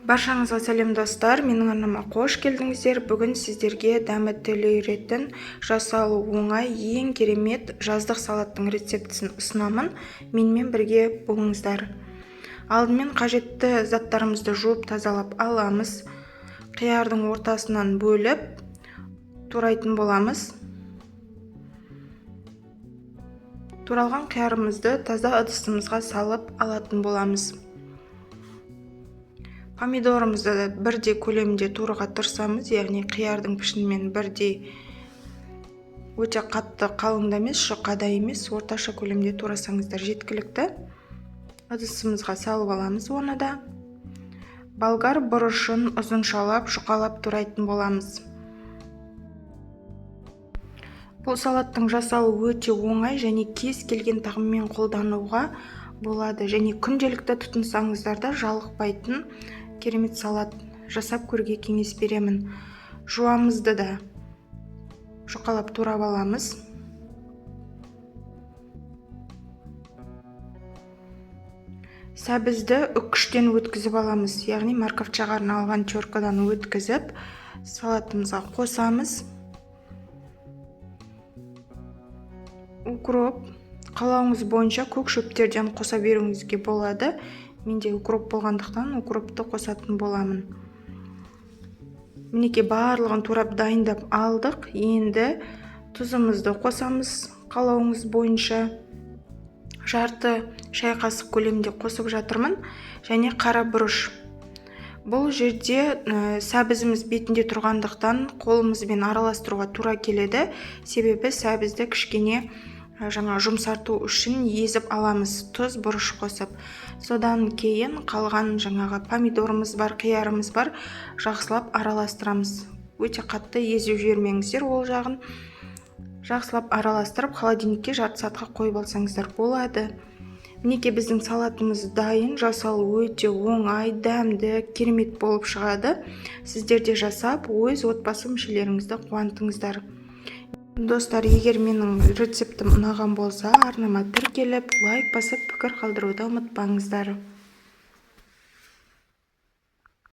Баршаңызға сәлем достар, менің арнама қош келдіңіздер. Бүгін сіздерге дәмі тіл үйретін, жасалу оңай, ең керемет жаздық салаттың рецептісін ұсынамын. Менімен бірге болыңыздар. Алдымен қажетті заттарымызды жуып тазалап аламыз. Қиярдың ортасынан бөліп турайтын боламыз. Туралған қиярымызды таза ыдысымызға салып алатын боламыз. Помидорымызды бірдей көлемінде туруға тырысамыз, яғни қиярдың пішінімен бірдей, өте қатты қалың да емес, жұқа да емес, орташа көлемде турасаңыздар жеткілікті. Ыдысымызға салып аламыз. Оны да болгар бұрышын ұзыншалап, жұқалап турайтын боламыз. Бұл салаттың жасалуы өте оңай және кез келген тағаммен қолдануға болады, және күнделікті тұтынсаңыздар да жалықпайтын керемет салат жасап көруге кеңес беремін. Жуамызды да жұқалап турап аламыз. Сәбізді үккіштен өткізіп аламыз, яғни морковчаға арналған теркадан өткізіп салатымызға қосамыз. Укроп қалауыңыз бойынша көк шөптерден қоса беруіңізге болады. Менде укроп болғандықтан укропты қосатын боламын. Мінекей барлығын турап дайындап алдық. Енді тұзымызды қосамыз қалауыңыз бойынша. Жарты шай қасық көлемінде қосып жатырмын, және қара бұрыш. Бұл жерде сәбізіміз бетінде тұрғандықтан қолымызбен араластыруға тура келеді. Себебі сәбізді кішкене жұмсарту үшін езіп аламыз, тұз, бұрыш қосып. Содан кейін қалған помидорымыз бар, қиярымыз бар, жақсылап араластырамыз. Өте қатты езіп жібермеңіздер, ол жағын жақсылап араластырып холодильникке жарты сағатқа қойып алсаңыздар болады. Мінекей біздің салатымыз дайын, жасалу өте оңай, дәмді, керемет болып шығады. Сіздер де жасап, өз отбасы мүшелеріңізді қуантыңыздар. Достар, егер менің рецептім ұнаған болса, арнама тіркеліп, лайк басып, пікір қалдыруды ұмытпаңыздар.